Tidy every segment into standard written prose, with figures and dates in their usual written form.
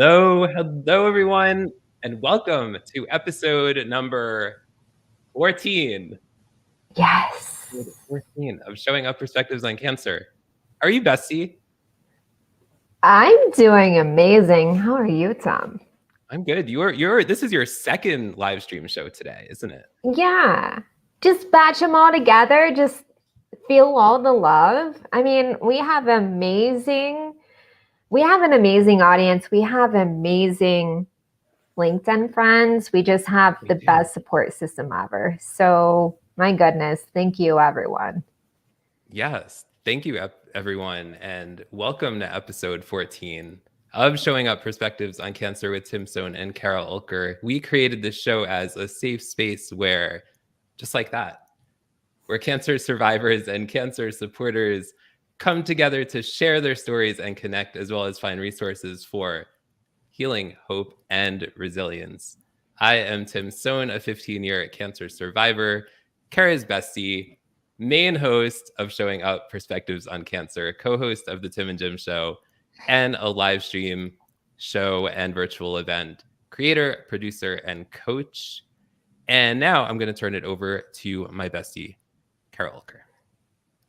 Hello everyone, and welcome to episode number 14. Yes. 14 of Showing Up Perspectives on Cancer. How are you, Bestie? I'm doing amazing. How are you, Tom? I'm good. This is your second live stream show today, isn't it? Yeah. Just batch them all together. Just feel all the love. I mean, we have an amazing audience. We have amazing LinkedIn friends. We just have the best support system ever. So, my goodness, thank you, everyone. Yes, thank you, everyone, and welcome to episode 14 of Showing Up Perspectives on Cancer with Sohn and Kara Oelker. We created this show as a safe space where, just like that, where cancer survivors and cancer supporters come together to share their stories and connect, as well as find resources for healing, hope, and resilience. I am Sohn, a 15-year cancer survivor, Kara's bestie, main host of Showing Up Perspectives on Cancer, co-host of the Tim and Jim Show, and a live stream show and virtual event creator, producer, and coach. And now I'm going to turn it over to my bestie, Kara Oelker.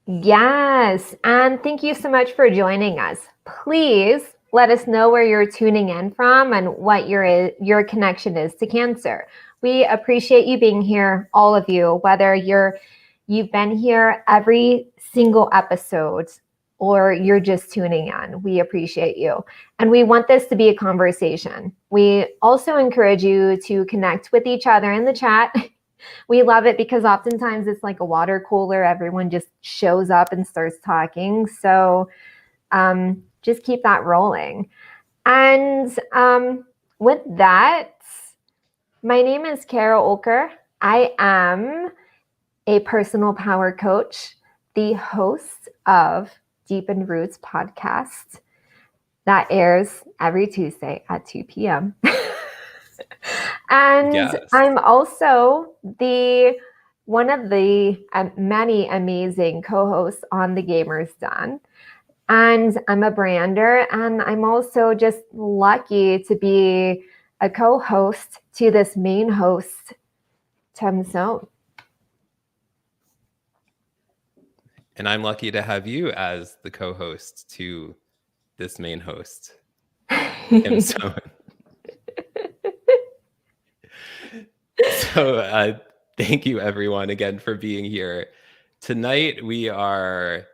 Yes, and thank you so much for joining us. Please let us know where you're tuning in from and what your connection is to cancer. We appreciate you being here, all of you, whether you've been here every single episode or you're just tuning in. We appreciate you. And we want this to be a conversation. We also encourage you to connect with each other in the chat. We love it because oftentimes it's like a water cooler. Everyone just shows up and starts talking. So just keep that rolling. And with that, my name is Kara Oelker. I am a personal power coach, the host of Deep in Roots podcast that airs every Tuesday at 2 p.m. And yes. I'm also one of the many amazing co-hosts on The Gamer's Den. And I'm a brander, and I'm also just lucky to be a co-host to this main host, Tim Sohn. And I'm lucky to have you as the co-host to this main host, Tim Sohn. So thank you, everyone, again for being here. Tonight, we are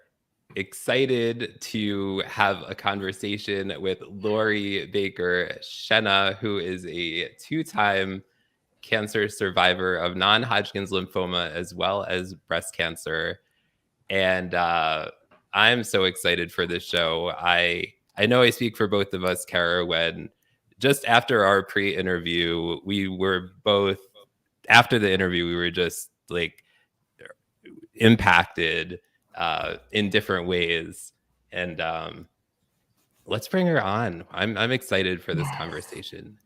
excited to have a conversation with Lori Baker-Schena, who is a two-time cancer survivor of non-Hodgkin's lymphoma as well as breast cancer. And I'm so excited for this show. I know I speak for both of us, Kara, when just after our pre-interview, we were both, after the interview, we were just like impacted in different ways. And let's bring her on. I'm excited for this conversation.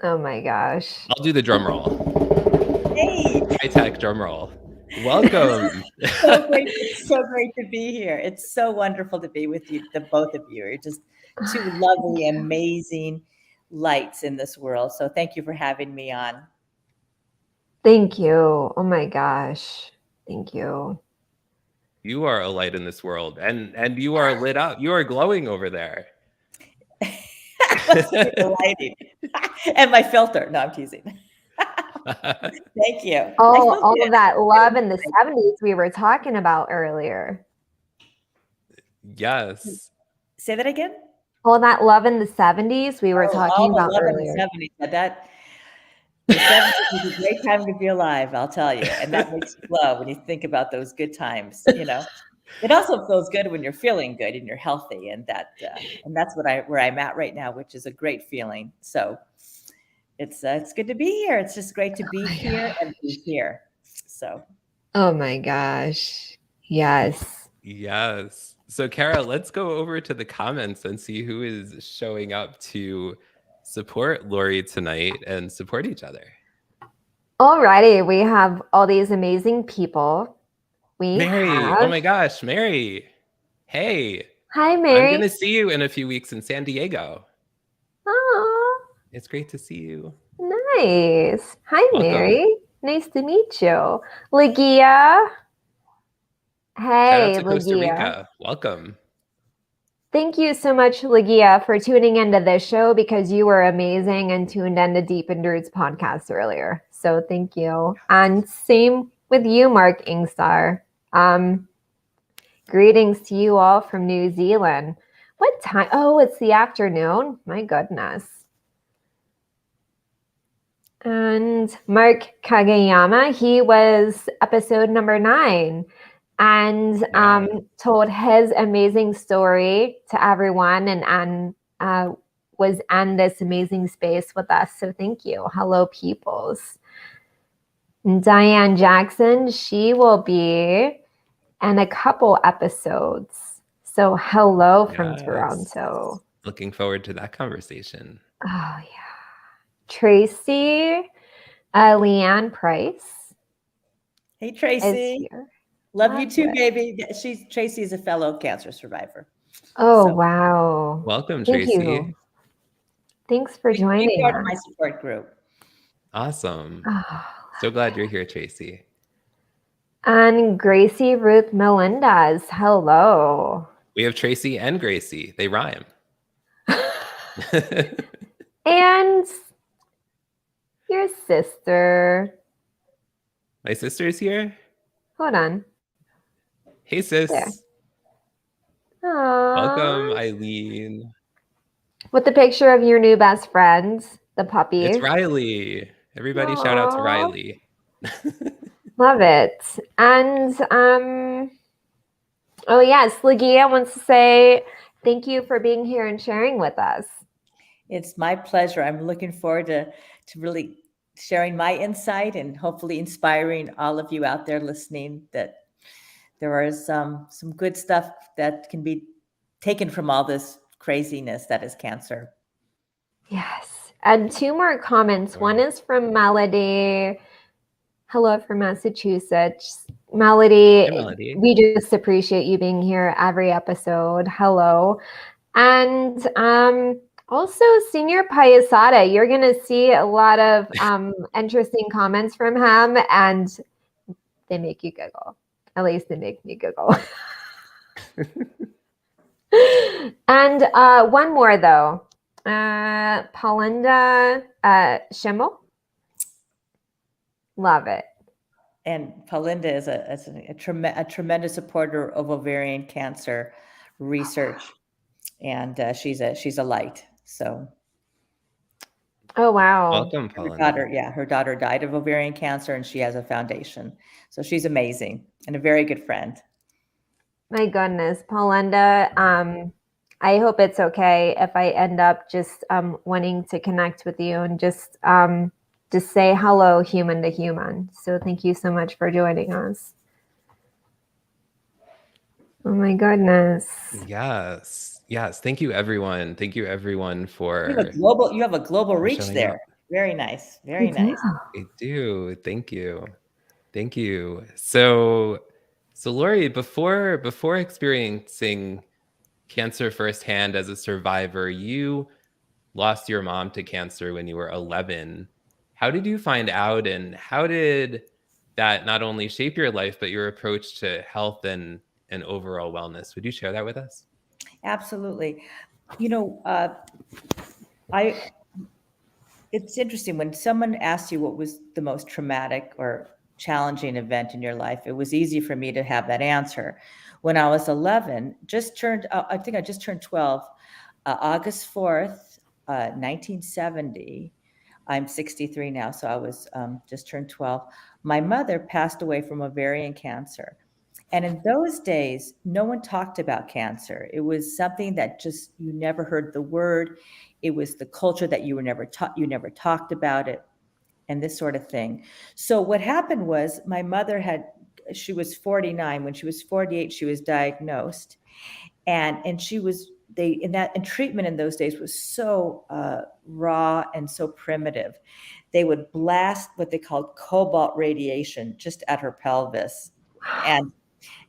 Oh my gosh. I'll do the drum roll. Hey. High-tech drum roll. Welcome. So great. It's so great to be here. It's so wonderful to be with you, the both of you. You're just two lovely, amazing lights in this world. So thank you for having me on. Thank you. Oh my gosh. Thank you. You are a light in this world, and you are lit up. You are glowing over there. Lighting. And my filter. No, I'm teasing. Thank you. All of that love in the 70s we were talking about earlier. Yes. Say that again? All that love in the 70s we were talking about earlier. In the 70s. The 70s is a great time to be alive, I'll tell you. And that makes you glow when you think about those good times, you know. It also feels good when you're feeling good and you're healthy, and that's where I'm at right now, which is a great feeling. So it's good to be here. It's just great to be here and be here. So. Oh my gosh. Yes. Yes. So Kara, let's go over to the comments and see who is showing up to support Lori tonight and support each other. Alrighty, we have all these amazing people. Mary, oh my gosh, Mary. Hey. Hi, Mary. I'm going to see you in a few weeks in San Diego. Oh. It's great to see you. Nice. Hi, Welcome. Mary. Nice to meet you. Lagia. Shout out Hey, to Costa Lagia. Rica. Welcome. Thank you so much, Lagia, for tuning into this show because you were amazing and tuned into Deep and Roots podcast earlier. So thank you. And same with you, Mark Ingstar. Greetings to you all from New Zealand. What time? Oh, it's the afternoon. My goodness. And Mark Kageyama, he was episode number 9 and told his amazing story to everyone and was in this amazing space with us. So thank you. Hello, peoples. And Diane Jackson, she will be in a couple episodes. So hello from Toronto. Looking forward to that conversation. Oh, yeah. Tracy, Leanne Price. Hey, Tracy. Love you too, baby. Tracy is a fellow cancer survivor. Oh, wow. Welcome, Thank Tracy. You. Thanks for joining Be part of my support group. Awesome. So glad you're here, Tracy. And Gracie Ruth Melendez. Hello. We have Tracy and Gracie. They rhyme. And your sister. My sister's here? Hold on. Hey, sis. Aww. Welcome, Eileen. With the picture of your new best friend, the puppy. It's Riley. Everybody shout out to Riley. Love it. And oh yes, Lagia wants to say thank you for being here and sharing with us. It's my pleasure. I'm looking forward to really sharing my insight and hopefully inspiring all of you out there listening that there is some good stuff that can be taken from all this craziness that is cancer. Yes. And 2 more comments. One is from Melody. Hello from Massachusetts. Melody, Hi, Melody. We just appreciate you being here every episode. Hello. And also, Senior Payasada, you're going to see a lot of interesting comments from him, and they make you giggle. At least they make me giggle. And one more, though. Paulinda Schimmel. Love it. And Paulinda is a tremendous supporter of ovarian cancer research, and she's a light. So, oh wow! Welcome, Paulinda. Her daughter died of ovarian cancer, and she has a foundation. So she's amazing and a very good friend. My goodness, Paulinda. I hope it's okay if I end up just wanting to connect with you and just say hello human to human. So thank you so much for joining us. Oh my goodness. Yes. Thank you, everyone. Thank you, everyone, for you have a global reach there. Up. Very nice. Very nice. I do. Thank you. So Lori, before experiencing cancer firsthand as a survivor, you lost your mom to cancer when you were 11. How did you find out, and how did that not only shape your life, but your approach to health and overall wellness? Would you share that with us? Absolutely. It's interesting when someone asks you what was the most traumatic or challenging event in your life. It was easy for me to have that answer. When I was 11, I think I just turned 12, August 4th, 1970. I'm 63 now, so I was just turned 12. My mother passed away from ovarian cancer. And in those days, no one talked about cancer. It was something that just, you never heard the word. It was the culture that you never talked about it, and this sort of thing. So what happened was my mother she was 49. When she was 48, she was diagnosed. And treatment in those days was so raw and so primitive. They would blast what they called cobalt radiation just at her pelvis. And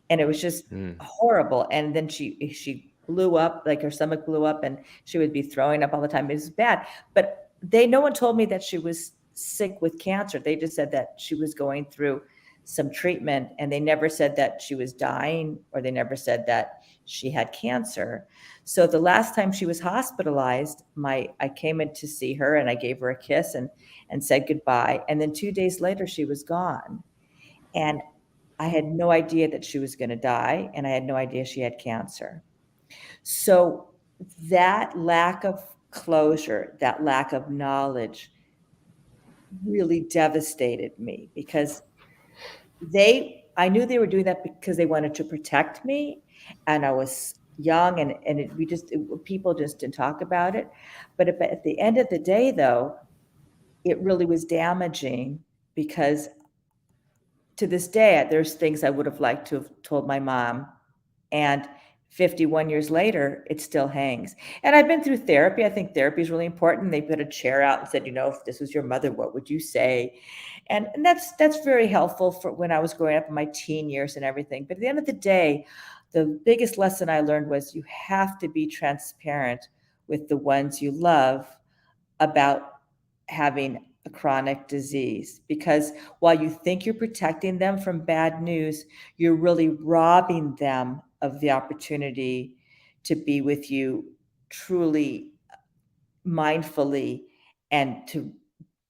it was just horrible. And then she blew up, like her stomach blew up, and she would be throwing up all the time. It was bad. But no one told me that she was sick with cancer. They just said that she was going through some treatment, and they never said that she was dying, or they never said that she had cancer. So the last time she was hospitalized, I came in to see her, and I gave her a kiss and said goodbye. And then 2 days later, she was gone. And I had no idea that she was going to die, and I had no idea she had cancer. So that lack of closure, that lack of knowledge really devastated me, because I knew they were doing that because they wanted to protect me, and I was young, and people just didn't talk about it. But at the end of the day, though, it really was damaging, because to this day, there's things I would have liked to have told my mom, and 51 years later, it still hangs. And I've been through therapy. I think therapy is really important. They put a chair out and said, if this was your mother, what would you say? And that's very helpful for when I was growing up in my teen years and everything. But at the end of the day, the biggest lesson I learned was you have to be transparent with the ones you love about having a chronic disease, because while you think you're protecting them from bad news, you're really robbing them of the opportunity to be with you truly mindfully, and to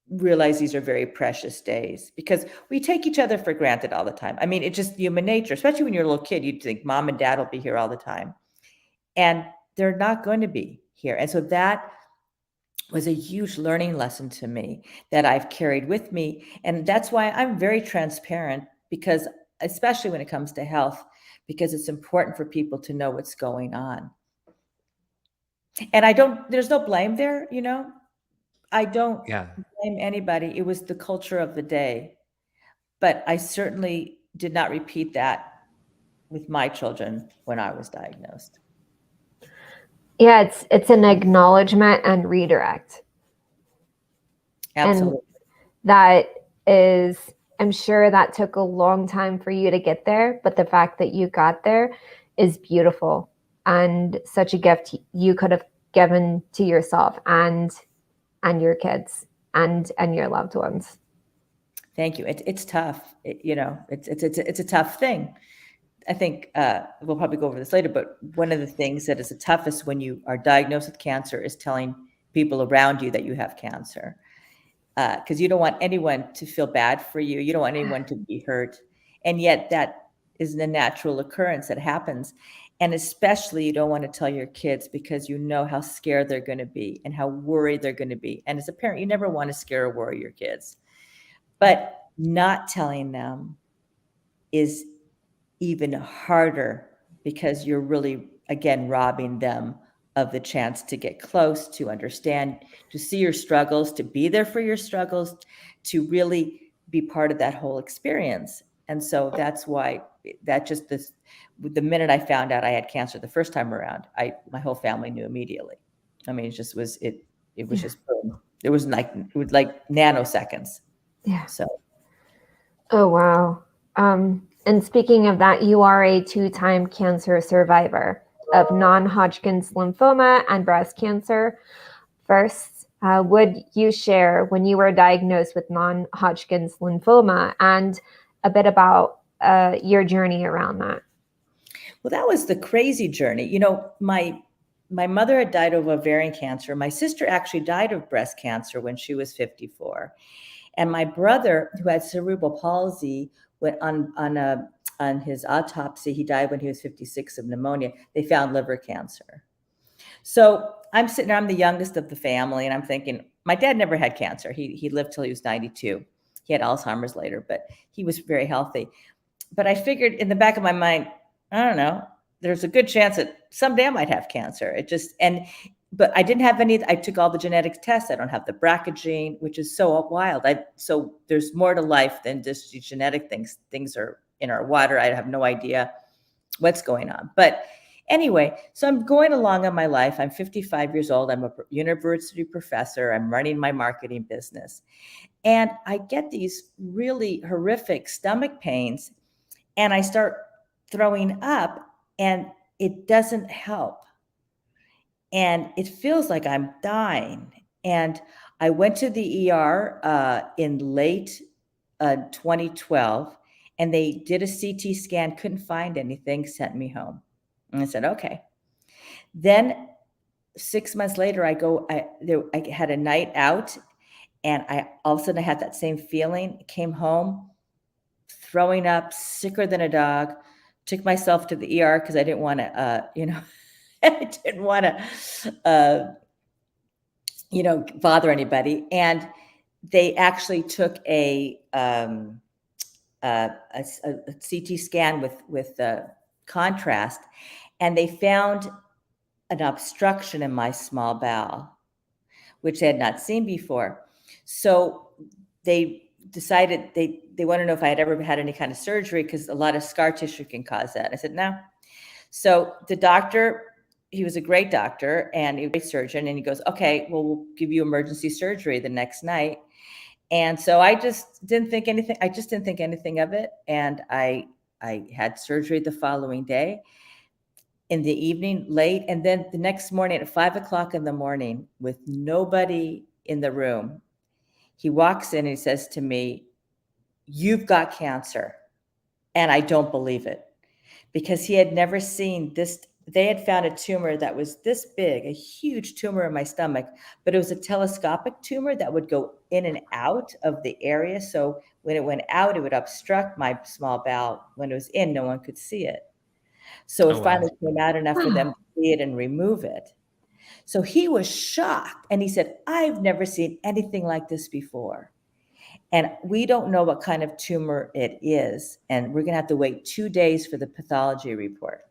realize these are very precious days, because we take each other for granted all the time. I mean, it's just human nature, especially when you're a little kid. You'd think mom and dad will be here all the time, and they're not going to be here. And so that was a huge learning lesson to me that I've carried with me. And that's why I'm very transparent, because especially when it comes to health, because it's important for people to know what's going on. And there's no blame there, I don't blame anybody. It was the culture of the day. But I certainly did not repeat that with my children when I was diagnosed. Yeah, it's an acknowledgement and redirect. Absolutely. And that is, I'm sure that took a long time for you to get there, but the fact that you got there is beautiful, and such a gift you could have given to yourself and your kids and your loved ones. Thank you. It's tough. It's a tough thing. I think we'll probably go over this later, but one of the things that is the toughest when you are diagnosed with cancer is telling people around you that you have cancer, because you don't want anyone to feel bad for you. You don't want anyone to be hurt. And yet that is a natural occurrence that happens. And especially you don't want to tell your kids, because you know how scared they're going to be and how worried they're going to be. And as a parent, you never want to scare or worry your kids. But not telling them is even harder, because you're really, again, robbing them of the chance to get close, to understand, to see your struggles, to be there for your struggles, to really be part of that whole experience. And so that's why the minute I found out I had cancer the first time around, my whole family knew immediately. I mean, it was just boom. It was like nanoseconds. Yeah. So. Oh, wow. And speaking of that, you are a 2-time cancer survivor of non-Hodgkin's lymphoma and breast cancer. First, would you share when you were diagnosed with non-Hodgkin's lymphoma and a bit about your journey around that? Well, that was the crazy journey. My mother had died of ovarian cancer. My sister actually died of breast cancer when she was 54. And my brother, who had cerebral palsy, went on his autopsy. He died when he was 56 of pneumonia. They found liver cancer. So I'm sitting there, I'm the youngest of the family, and I'm thinking, my dad never had cancer. He lived till he was 92. He had Alzheimer's later, but he was very healthy. But I figured in the back of my mind, I don't know, there's a good chance that someday I might have cancer. But I didn't have any. I took all the genetic tests. I don't have the BRCA gene, which is so wild. So there's more to life than just genetic things. Things are in our water. I have no idea what's going on. But anyway, so I'm going along in my life. I'm 55 years old. I'm a university professor. I'm running my marketing business. And I get these really horrific stomach pains, and I start throwing up, and it doesn't help. And it feels like I'm dying. And I went to the ER in late 2012, and they did a CT scan, couldn't find anything, sent me home. And I said, okay. Then 6 months later, I had a night out, and all of a sudden I had that same feeling, came home, throwing up, sicker than a dog, took myself to the ER because I didn't want to, I didn't want to, bother anybody. And they actually took a CT scan with contrast, and they found an obstruction in my small bowel, which they had not seen before. So they decided they want to know if I had ever had any kind of surgery, because a lot of scar tissue can cause that. I said, no. So the doctor, he was a great doctor and a great surgeon, and he goes, okay, well, we'll give you emergency surgery the next night. And so I just didn't think anything. I just didn't think anything of it. And I had surgery the following day in the evening, late. And then the next morning at 5 o'clock in the morning, with nobody in the room, he walks in and he says to me, "You've got cancer." And I don't believe it, because he had never seen this. They had found a tumor that was this big, a huge tumor in my stomach, but it was a telescopic tumor that would go in and out of the area. So when it went out, it would obstruct my small bowel. When it was in, no one could see it. So it finally came out enough for them to see it and remove it. So he was shocked, and he said, "I've never seen anything like this before. And we don't know what kind of tumor it is. And we're going to have to wait 2 days for the pathology report."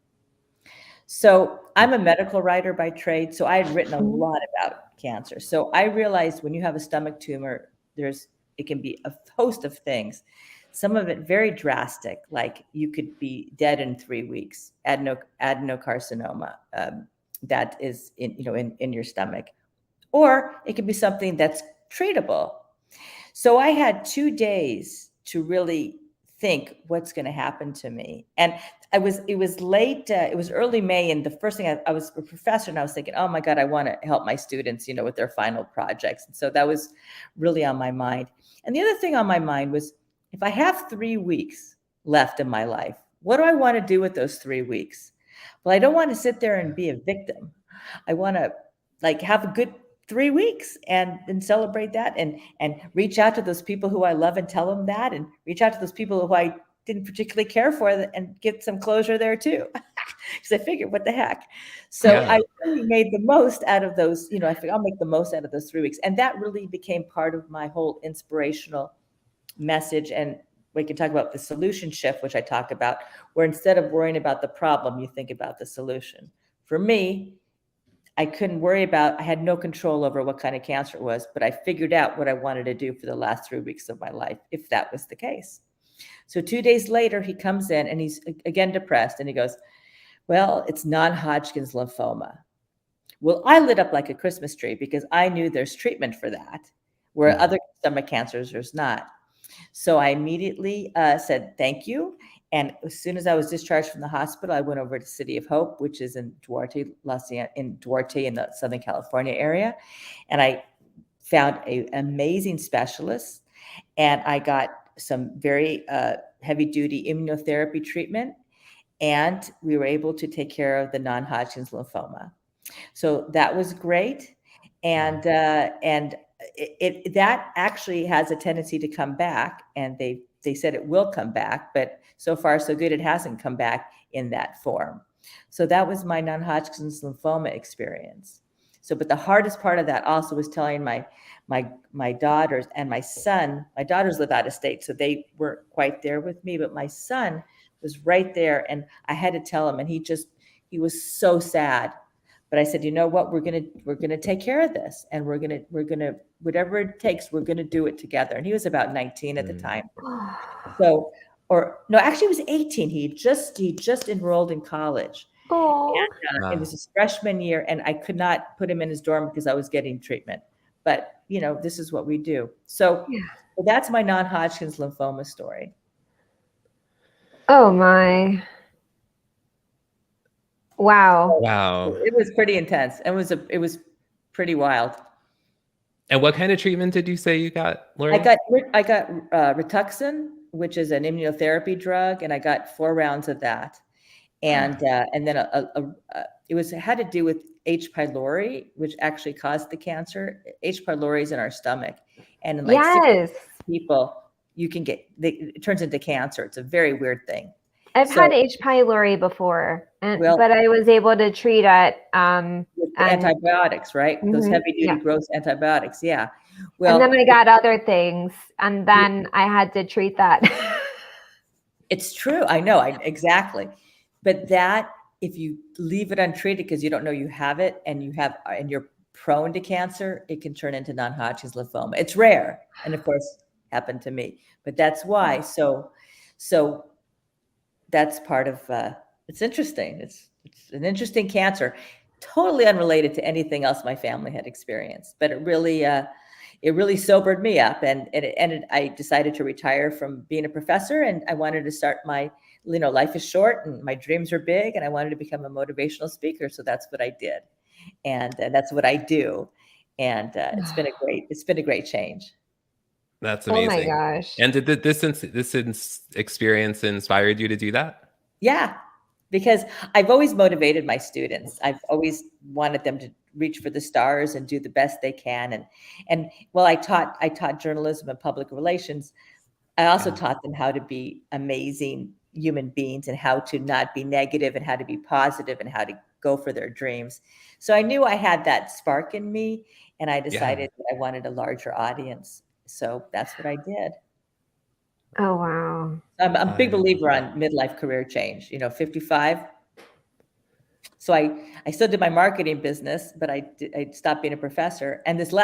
So I'm a medical writer by trade. So I had written a lot about cancer. So I realized when you have a stomach tumor, it can be a host of things. Some of it very drastic, like you could be dead in 3 weeks, adenocarcinoma that is in your stomach. Or it could be something that's treatable. So I had 2 days to really think what's going to happen to me. And it was late, it was early May. And the first thing I was a professor, and I was thinking, oh my God, I want to help my students, with their final projects. And so that was really on my mind. And the other thing on my mind was, if I have 3 weeks left in my life, what do I want to do with those 3 weeks? Well, I don't want to sit there and be a victim. I want to have a good 3 weeks and celebrate that and reach out to those people who I love and tell them that, and reach out to those people who I didn't particularly care for and get some closure there too. Because I figured, what the heck? So I really made the most out of those, I figured I'll make the most out of those 3 weeks. And that really became part of my whole inspirational message. And we can talk about the solution shift, which I talk about, where instead of worrying about the problem, you think about the solution. For me, I had no control over what kind of cancer it was, but I figured out what I wanted to do for the last 3 weeks of my life, if that was the case. So 2 days later, he comes in and he's again depressed, and he goes, "Well, it's non-Hodgkin's lymphoma." Well, I lit up like a Christmas tree, because I knew there's treatment for that, where other stomach cancers, there's not. So I immediately said, thank you. And as soon as I was discharged from the hospital, I went over to City of Hope, which is in Duarte, in the Southern California area. And I found an amazing specialist, and I got some very heavy-duty immunotherapy treatment, and we were able to take care of the non-Hodgkin's lymphoma. So that was great. And that actually has a tendency to come back, and they said it will come back, but so far so good, it hasn't come back in that form. So that was my non-Hodgkin's lymphoma experience. So, but the hardest part of that also was telling my daughters and my son. My daughters live out of state, so they weren't quite there with me, but my son was right there, and I had to tell him, and he was so sad. But I said, you know what, we're gonna take care of this, and we're gonna whatever it takes, we're gonna do it together. And he was about 19 at the time. So, or no, actually he was 18. He just enrolled in college. And, it was his freshman year, and I could not put him in his dorm because I was getting treatment. But this is what we do. So that's my non-Hodgkin's lymphoma story. Oh my. Wow. Wow. It was pretty intense. It was pretty wild. And what kind of treatment did you say you got, Lori? I got Rituxan, which is an immunotherapy drug, and I got 4 rounds of that. And then it had to do with H. pylori, which actually caused the cancer. H. pylori is in our stomach, and in like 6 Yes. people, it turns into cancer. It's a very weird thing. I've had H. pylori before, Well, but I was able to treat it. with antibiotics, right? Those heavy-duty, gross antibiotics. Yeah. Well, and then I got other things, and then I had to treat that. It's true. I know. Exactly. But that, if you leave it untreated because you don't know you have it, and you're prone to cancer, it can turn into non-Hodgkin's lymphoma. It's rare, and of course, happened to me. But that's why. So that's part of. It's interesting. It's an interesting cancer, totally unrelated to anything else my family had experienced. But it really sobered me up, and I decided to retire from being a professor, and I wanted to start my, life is short and my dreams are big, and I wanted to become a motivational speaker. So that's what I did. And that's what I do. And it's been a great change. That's amazing. Oh my gosh. And did this experience inspired you to do that? Yeah, because I've always motivated my students. I've always wanted them to reach for the stars and do the best they can. And well, I taught journalism and public relations. I also taught them how to be amazing human beings, and how to not be negative, and how to be positive, and how to go for their dreams. So I knew I had that spark in me, and I decided that I wanted a larger audience. So that's what I did. Oh, wow. I'm a big believer on midlife career change, 55. So I still did my marketing business, but I stopped being a professor. And this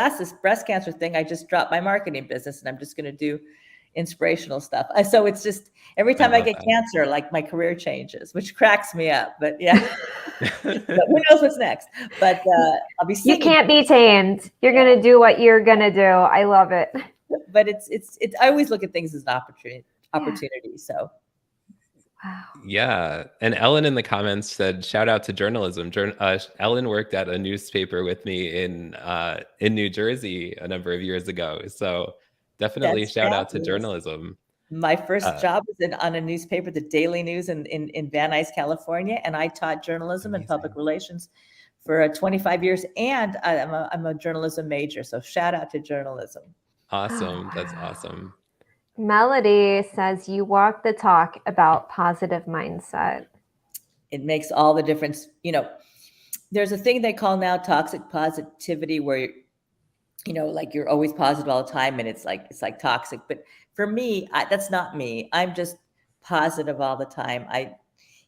breast cancer thing, I just dropped my marketing business, and I'm just going to do inspirational stuff. So it's just every time I get cancer, like my career changes, which cracks me up. But yeah, but who knows what's next? But I'll be singing. You can't be tamed. You're going to do what you're going to do. I love it. But it's I always look at things as an opportunity. So. Wow. Yeah. And Ellen in the comments said, shout out to journalism. Ellen worked at a newspaper with me in New Jersey a number of years ago. So definitely shout out to journalism. My first job was on a newspaper, the Daily News in Van Nuys, California. And I taught journalism and public relations for 25 years. And I'm a journalism major. So shout out to journalism. Awesome. That's awesome. Melody says you walk the talk about positive mindset. It makes all the difference. There's a thing they call now toxic positivity, where like you're always positive all the time, and it's like toxic. But for me, that's not me. I'm just positive all the time.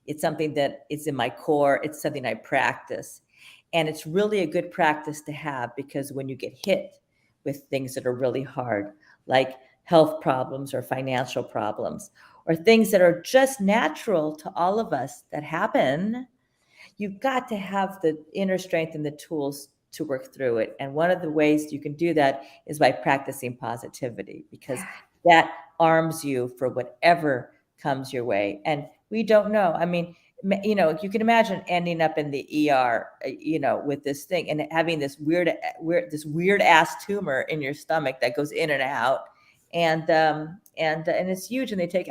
It's something that is in my core. It's something I practice, and it's really a good practice to have, because when you get hit with things that are really hard, like health problems or financial problems, or things that are just natural to all of us that happen, you've got to have the inner strength and the tools to work through it. And one of the ways you can do that is by practicing positivity, because that arms you for whatever comes your way. And we don't know. I mean, you can imagine ending up in the ER, with this thing, and having this weird ass tumor in your stomach that goes in and out. And it's huge. And they take,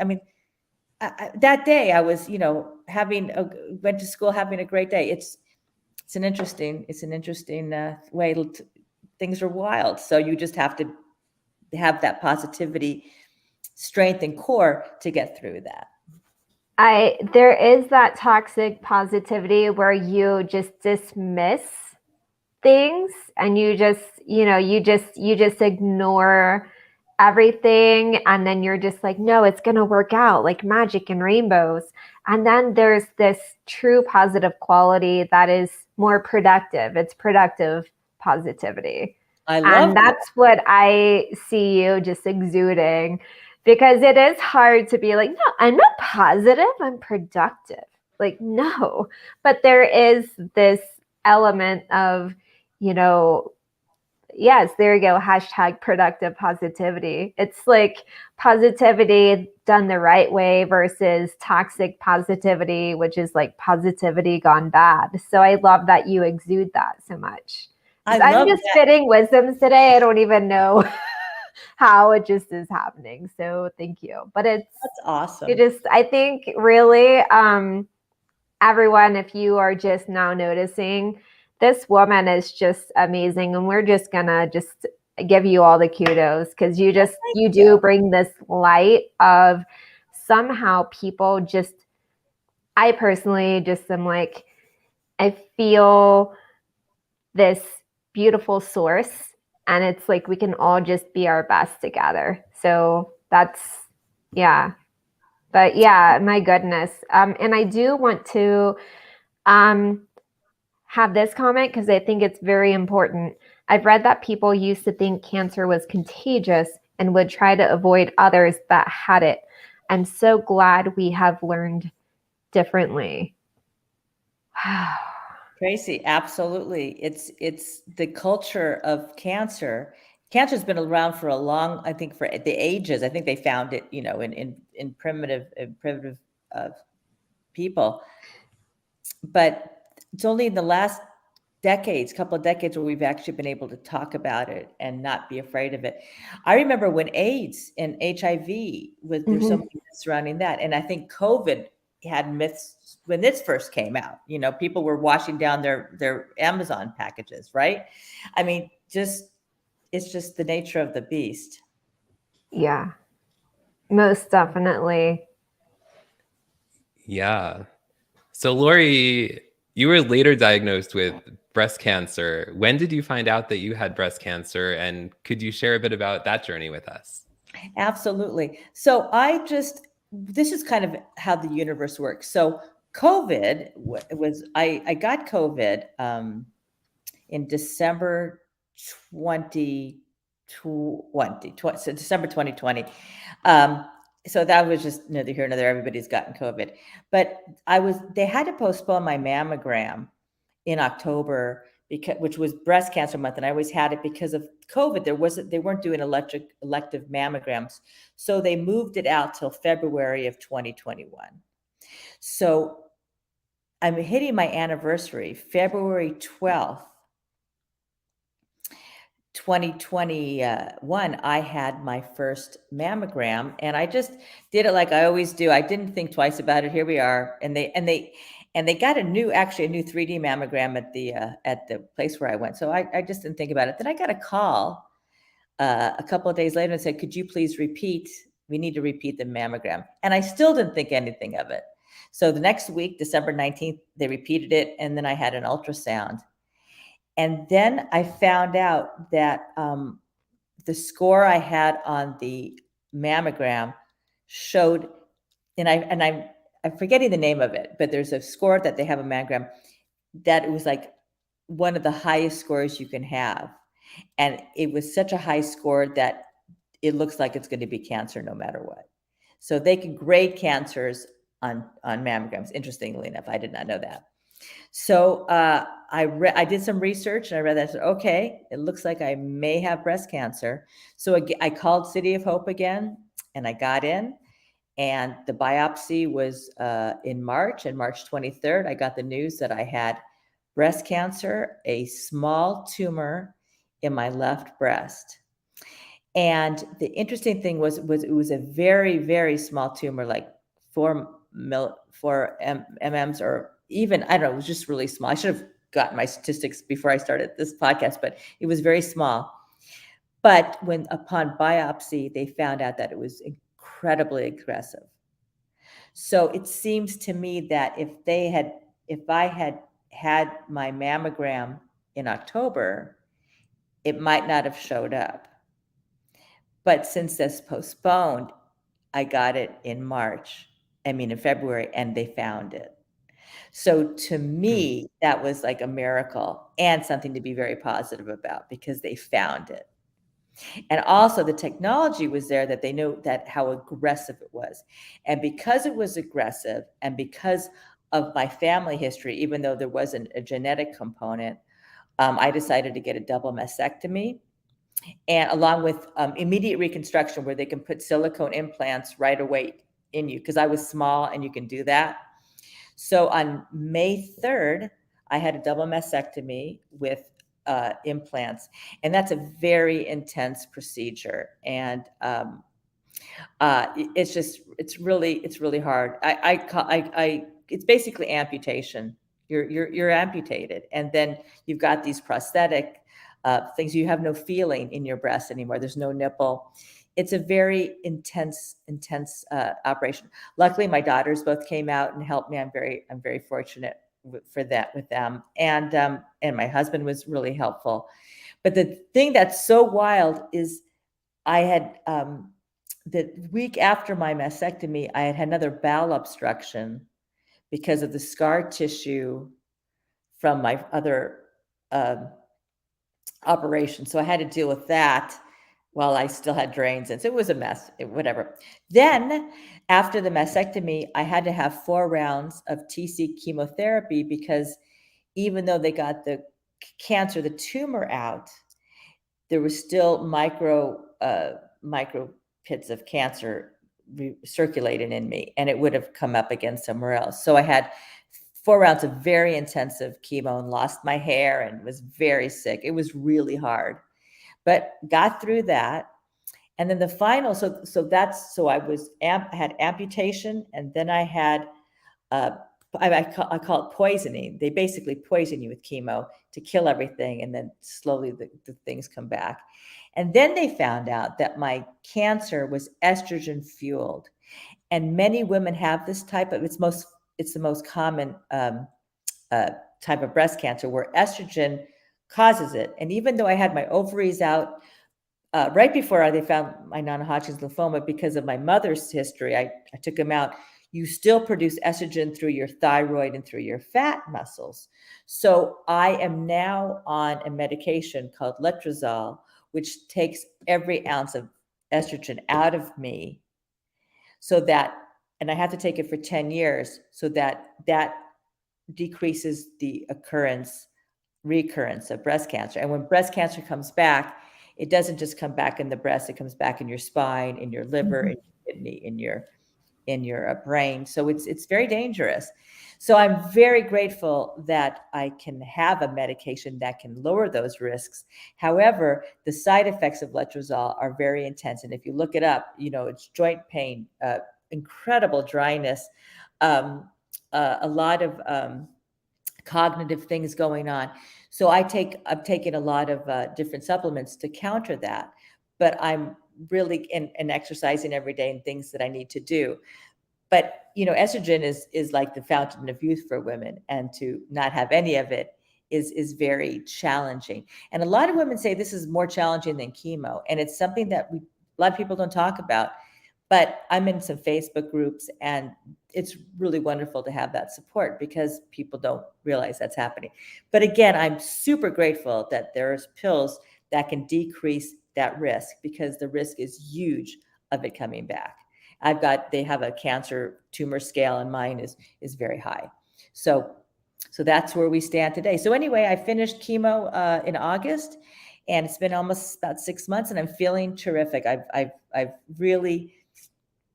that day I was, went to school having a great day. It's an interesting way. Things are wild. So you just have to have that positivity, strength, and core to get through that. There is that toxic positivity where you just dismiss things, and you just ignore everything, and then you're just like, no, it's going to work out like magic and rainbows. And then there's this true positive quality that is more productive. It's productive positivity. And that's what I see you just exuding, because it is hard to be like, no, I'm not positive, I'm productive. Like, no, but there is this element of, yes, there you go. # productive positivity. It's like positivity done the right way versus toxic positivity, which is like positivity gone bad. So I love that you exude that so much. I'm just spitting wisdoms today. I don't even know how it just is happening. So thank you. But that's awesome. I think really, everyone, if you are just now noticing, this woman is just amazing. And we're just gonna just give you all the kudos because you do bring this light of somehow people just, I personally just am like, I feel this beautiful source, and it's like we can all just be our best together. So that's, yeah. But yeah, my goodness. And I do want to have this comment because I think it's very important. I've read that people used to think cancer was contagious and would try to avoid others that had it. I'm so glad we have learned differently. Tracy, absolutely. It's the culture of cancer. Cancer's been around for a long, I think, for the ages. I think they found it, in primitive people. But it's only in the last couple of decades, where we've actually been able to talk about it and not be afraid of it. I remember when AIDS and HIV there's so many myths surrounding that. And I think COVID had myths when this first came out. People were washing down their Amazon packages, right? I mean, it's just the nature of the beast. Yeah, most definitely. Yeah. So Lori, you were later diagnosed with breast cancer. When did you find out that you had breast cancer? And could you share a bit about that journey with us? Absolutely. So this is kind of how the universe works. So COVID I got COVID in December 2020, so December 2020. So that was just neither here nor there. Everybody's gotten COVID, but they had to postpone my mammogram in October which was breast cancer month, and I always had it because of COVID. They weren't doing elective mammograms, so they moved it out till February of 2021. So I'm hitting my anniversary, February 12th, 2021, I had my first mammogram, and I just did it like I always do. I didn't think twice about it. Here we are, and they got a new 3D mammogram at the place where I went. So I just didn't think about it. Then I got a call a couple of days later and said, "Could you please repeat? We need to repeat the mammogram." And I still didn't think anything of it. So the next week, December 19th, they repeated it, and then I had an ultrasound. And then I found out that the score I had on the mammogram showed, and I'm forgetting the name of it, but there's a score that they have a mammogram that it was like one of the highest scores you can have. And it was such a high score that it looks like it's going to be cancer no matter what. So they can grade cancers on mammograms. Interestingly enough, I did not know that. So I did some research, and I read that. I said, okay, it looks like I may have breast cancer. So I called City of Hope again, and I got in, and the biopsy was in March. And March 23rd, I got the news that I had breast cancer, a small tumor in my left breast. And the interesting thing was it was a very, very small tumor, like 4 mm's, or even, I don't know, it was just really small. I should have gotten my statistics before I started this podcast, but it was very small. But upon biopsy, they found out that it was incredibly aggressive. So it seems to me that if I had had my mammogram in October, it might not have showed up. But since that's postponed, I got it in February, and they found it. So to me, that was like a miracle and something to be very positive about, because they found it. And also the technology was there, that they knew that how aggressive it was. And because it was aggressive, and because of my family history, even though there wasn't a genetic component, I decided to get a double mastectomy, and along with immediate reconstruction, where they can put silicone implants right away in you, because I was small and you can do that. So on May 3rd, I had a double mastectomy with implants, and that's a very intense procedure. And it's really hard. It's basically amputation. You're amputated, and then you've got these prosthetic things. You have no feeling in your breast anymore. There's no nipple. It's a very intense operation. Luckily, my daughters both came out and helped me. I'm very fortunate with them, and my husband was really helpful. But the thing that's so wild is I had the week after my mastectomy, I had another bowel obstruction because of the scar tissue from my other operation. So I had to deal with that while I still had drains. And so it was a mess, whatever. Then after the mastectomy, I had to have 4 rounds of TC chemotherapy because even though they got the cancer, the tumor out, there was still micro pits of cancer circulating in me, and it would have come up again somewhere else. So I had 4 rounds of very intensive chemo and lost my hair and was very sick. It was really hard, but got through that. And then the final, so I had amputation, and then I had I call it poisoning. They basically poison you with chemo to kill everything, and then slowly the things come back. And then they found out that my cancer was estrogen fueled, and many women have this type of. It's the most common type of breast cancer where estrogen causes it. And even though I had my ovaries out right before they found my non-Hodgkin's lymphoma, because of my mother's history, I took them out. You still produce estrogen through your thyroid and through your fat muscles. So I am now on a medication called letrozole, which takes every ounce of estrogen out of me, so that, and I have to take it for 10 years, so that decreases the recurrence of breast cancer. And when breast cancer comes back, it doesn't just come back in the breast, it comes back in your spine, in your liver, in your kidney, in your brain. So it's very dangerous. So I'm very grateful that I can have a medication that can lower those risks. However, the side effects of letrozole are very intense. And if you look it up, it's joint pain, incredible dryness, a lot of cognitive things going on. So I've taken a lot of different supplements to counter that, but I'm really in exercising every day and things that I need to do. But estrogen is like the fountain of youth for women, and to not have any of it is very challenging. And a lot of women say this is more challenging than chemo, and it's something that a lot of people don't talk about. But I'm in some Facebook groups, and it's really wonderful to have that support because people don't realize that's happening. But again, I'm super grateful that there's pills that can decrease that risk, because the risk is huge of it coming back. They have a cancer tumor scale, and mine is very high. So that's where we stand today. So anyway, I finished chemo in August, and it's been almost about 6 months, and I'm feeling terrific. I've really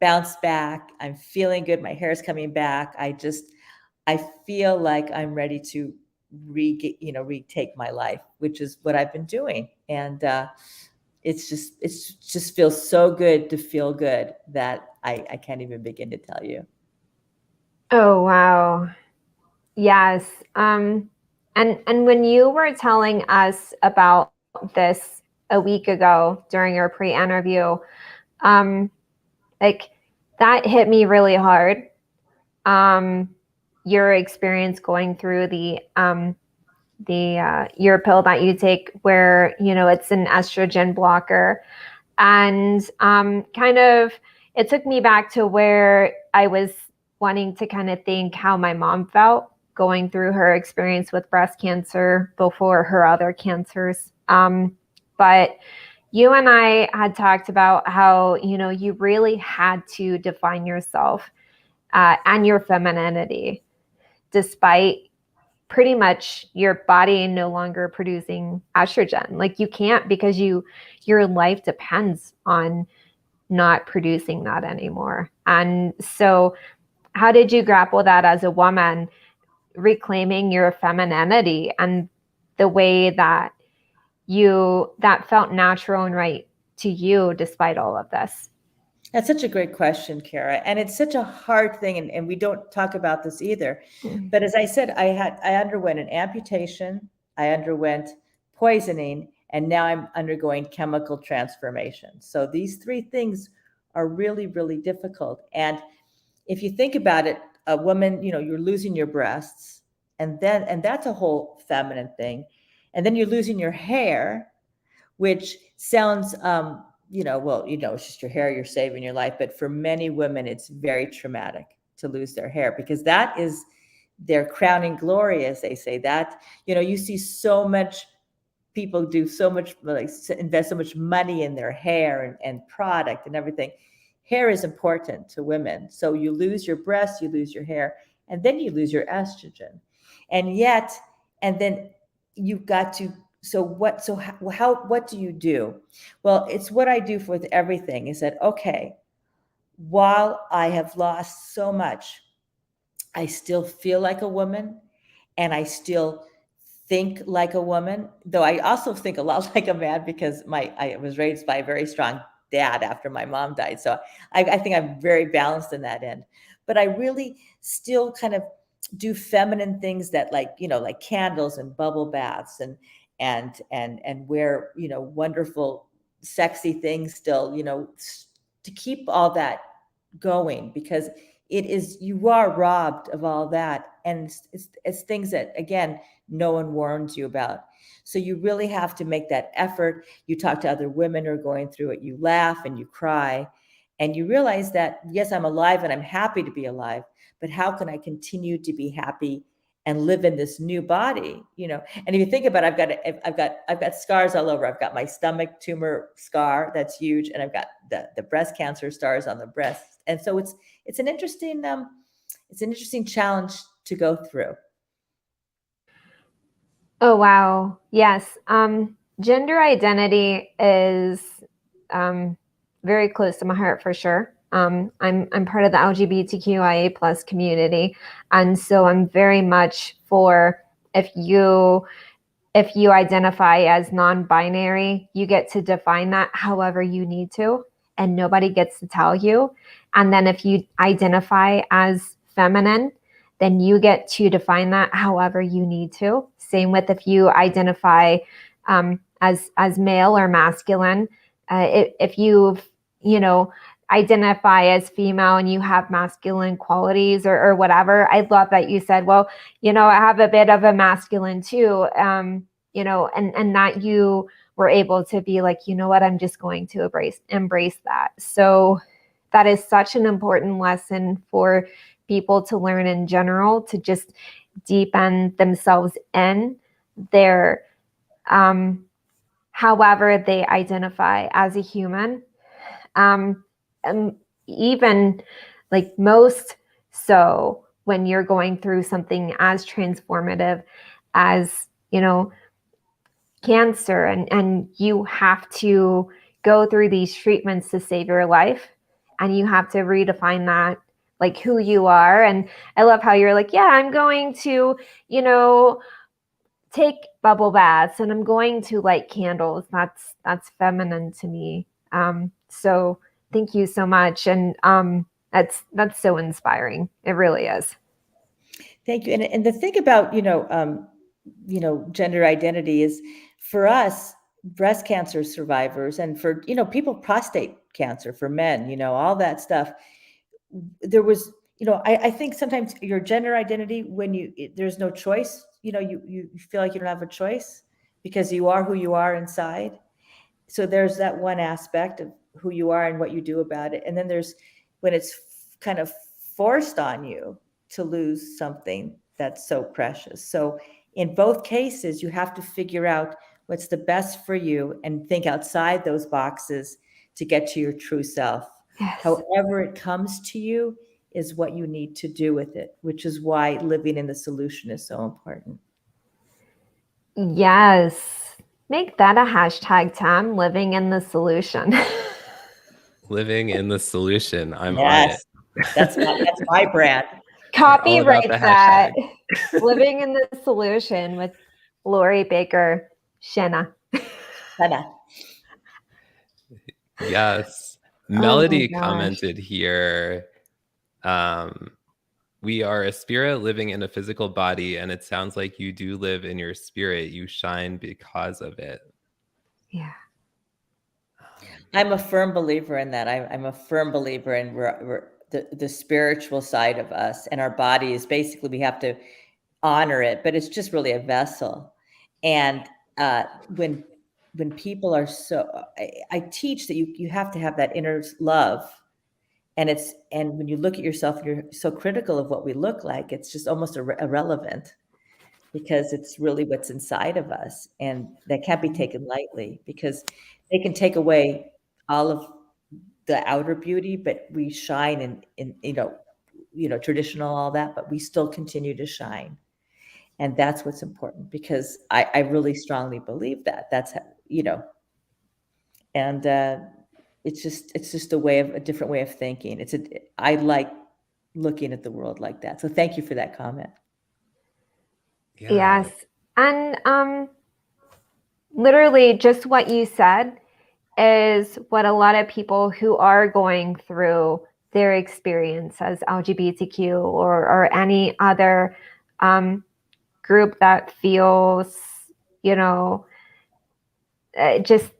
bounced back. I'm feeling good. My hair is coming back. I feel like I'm ready to retake my life, which is what I've been doing. And it just feels so good to feel good that I can't even begin to tell you. Oh, wow. Yes. And when you were telling us about this a week ago during our pre-interview, like that hit me really hard. Your experience going through your pill that you take, where it's an estrogen blocker, and kind of it took me back to where I was wanting to kind of think how my mom felt going through her experience with breast cancer before her other cancers. But you and I had talked about how you really had to define yourself and your femininity, despite pretty much your body no longer producing estrogen. Like you can't, because your life depends on not producing that anymore. And so how did you grapple that as a woman, reclaiming your femininity and the way that that felt natural and right to you despite all of this? That's such a great question, Kara. And it's such a hard thing. And we don't talk about this either. But as I said, I underwent an amputation, I underwent poisoning, and now I'm undergoing chemical transformation. So these three things are really, really difficult. And if you think about it, a woman, you're losing your breasts, and that's a whole feminine thing. And then you're losing your hair, which sounds, it's just your hair, you're saving your life. But for many women, it's very traumatic to lose their hair, because that is their crowning glory, as they say. That, you see so much, people do so much, like invest so much money in their hair and product and everything. Hair is important to women. So you lose your breasts, you lose your hair, and then you lose your estrogen. And then you've got to, what do you do? Well, it's what I do with everything, is that, okay, while I have lost so much, I still feel like a woman, and I still think like a woman, though I also think a lot like a man, because I was raised by a very strong dad after my mom died. So I think I'm very balanced in that end. But I really still kind of do feminine things, that like candles and bubble baths and wear, wonderful, sexy things still, to keep all that going, because you are robbed of all that. And it's things that, again, no one warns you about. So you really have to make that effort. You talk to other women who are going through it. You laugh and you cry, and you realize that, yes, I'm alive and I'm happy to be alive, but how can I continue to be happy and live in this new body? And if you think about it, I've got scars all over. I've got my stomach tumor scar that's huge, and I've got the breast cancer scars on the breast. And so it's an interesting challenge to go through. Oh, wow. Yes. Gender identity is very close to my heart, for sure. I'm part of the LGBTQIA plus community. And so I'm very much for, if you identify as non-binary, you get to define that however you need to, and nobody gets to tell you. And then if you identify as feminine, then you get to define that however you need to. Same with if you identify as male or masculine. If you identify as female and you have masculine qualities or whatever, I love that you said, well, I have a bit of a masculine too, and that you were able to be like, you know what, I'm just going to embrace that. So that is such an important lesson for people to learn in general, to just deepen themselves in their, however they identify as a human. And even like most so when you're going through something as transformative as, cancer, and you have to go through these treatments to save your life, and you have to redefine that, like who you are. And I love how you're like, yeah, I'm going to, take bubble baths and I'm going to light candles. That's feminine to me. So thank you so much. And that's so inspiring. It really is. Thank you. And the thing about, gender identity is, for us, breast cancer survivors, and for, people, prostate cancer for men, all that stuff. There was, I think sometimes your gender identity, when there's no choice, you feel like you don't have a choice because you are who you are inside. So there's that one aspect of who you are and what you do about it. And then there's when it's kind of forced on you to lose something that's so precious. So in both cases, you have to figure out what's the best for you and think outside those boxes to get to your true self. Yes. However it comes to you is what you need to do with it, which is why living in the solution is so important. Yes. Make that a hashtag, Tam, living in the solution. Living in the solution. I'm yes. on it. That's my brand. Copyright that. Living in the solution with Lori Baker-Schena. Hannah. Yes. Oh my Melody gosh. commented here, we are a spirit living in a physical body, and it sounds like you do live in your spirit. You shine because of it. Yeah. I'm a firm believer in that. I'm a firm believer in the spiritual side of us, and our body is basically, we have to honor it, but it's just really a vessel. And when people are I teach that you have to have that inner love. And when you look at yourself, you're so critical of what we look like, it's just almost irrelevant, because it's really what's inside of us. And that can't be taken lightly, because they can take away all of the outer beauty, but we shine in traditional, all that, but we still continue to shine. And that's what's important, because I really strongly believe that that's, and it's just a different way of thinking. I like looking at the world like that. So thank you for that comment. Yeah. Yes. And literally just what you said is what a lot of people who are going through their experience as LGBTQ or any other group that feels, just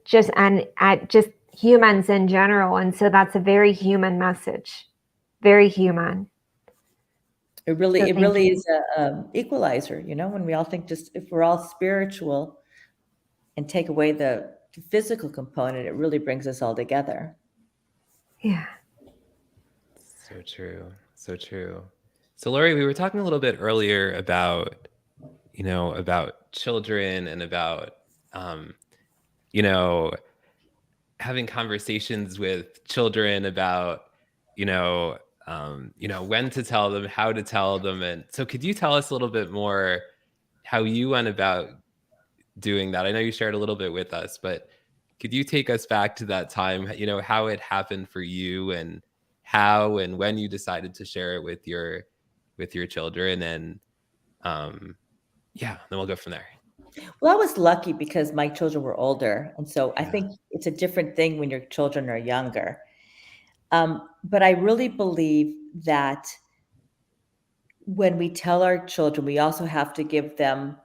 humans in general. And so that's a very human message, very human. It really is a equalizer, when we all think, just if we're all spiritual and take away the physical component, it really brings us all together. Yeah. So true. So true. So Lori, we were talking a little bit earlier about, about children and about, having conversations with children about, when to tell them, how to tell them. And so could you tell us a little bit more how you went about doing that? I know you shared a little bit with us, but could you take us back to that time, how it happened for you, and how and when you decided to share it with your children? And then we'll go from there. Well, I was lucky because my children were older. And so I think it's a different thing when your children are younger. But I really believe that when we tell our children, we also have to give them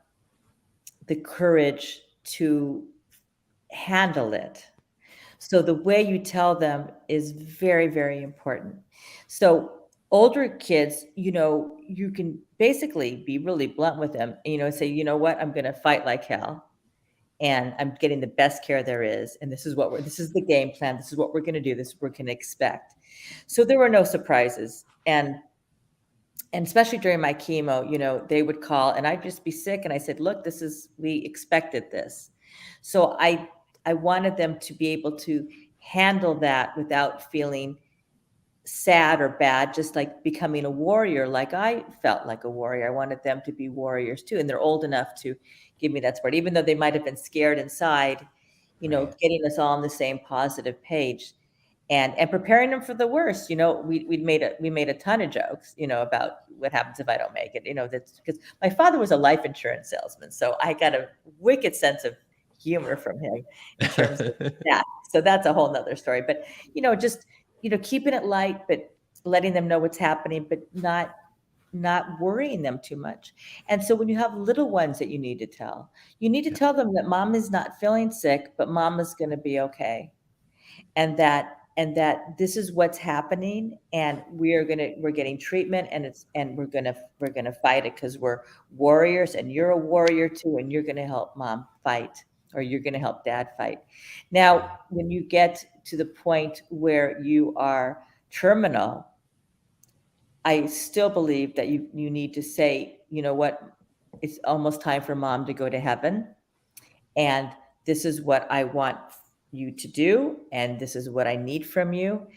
the courage to handle it. So the way you tell them is very, very important. So older kids, you can basically be really blunt with them, say, you know what, I'm going to fight like hell, and I'm getting the best care there is. And this is the game plan. This is what we're going to do. This is what we're going to expect. So there were no surprises. And especially during my chemo, they would call and I'd just be sick. And I said, look, we expected this. So I wanted them to be able to handle that without feeling sad or bad, just like becoming a warrior. Like I felt like a warrior. I wanted them to be warriors too. And they're old enough to give me that support, even though they might've been scared inside, Right. getting us all on the same positive page. And preparing them for the worst. We made a ton of jokes, about what happens if I don't make it. That's because my father was a life insurance salesman, so I got a wicked sense of humor from him in terms of that. So that's a whole nother story. But just keeping it light, but letting them know what's happening, but not worrying them too much. And so when you have little ones that you need to tell them that mom is not feeling sick, but mom is going to be okay. And that this is what's happening, and we're getting treatment, and we're gonna fight it, because we're warriors, and you're a warrior too, and you're gonna help mom fight, or you're gonna help dad fight. Now, when you get to the point where you are terminal, I still believe that you need to say, you know what, it's almost time for mom to go to heaven, and this is what I want you to do, and this is what I need from you.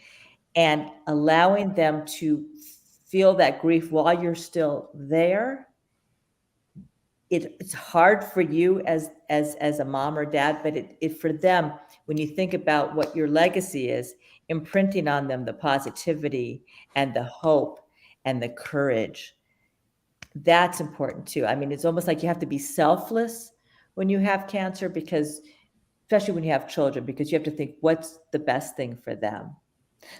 And allowing them to feel that grief while you're still there. It's hard for you as a mom or dad, but it for them, when you think about what your legacy is, imprinting on them the positivity and the hope and the courage, that's important too. I mean, it's almost like you have to be selfless when you have cancer, because especially when you have children, because you have to think what's the best thing for them.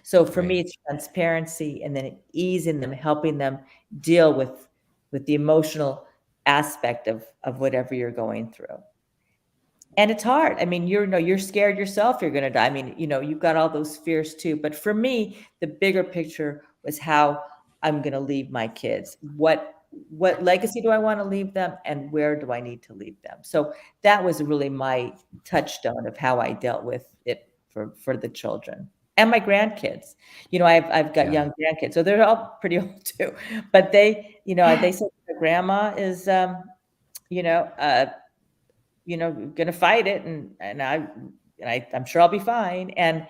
So for me, Right. it's transparency and then easing them, helping them deal with the emotional aspect of whatever you're going through. And it's hard. I mean, you're scared yourself you're going to die. I mean, you've got all those fears too. But for me, the bigger picture was how I'm going to leave my kids. What legacy do I want to leave them, and where do I need to leave them? So that was really my touchstone of how I dealt with it for the children and my grandkids. I've got Yeah. young grandkids, so they're all pretty old too. But they said their grandma is going to fight it, and I'm sure I'll be fine. And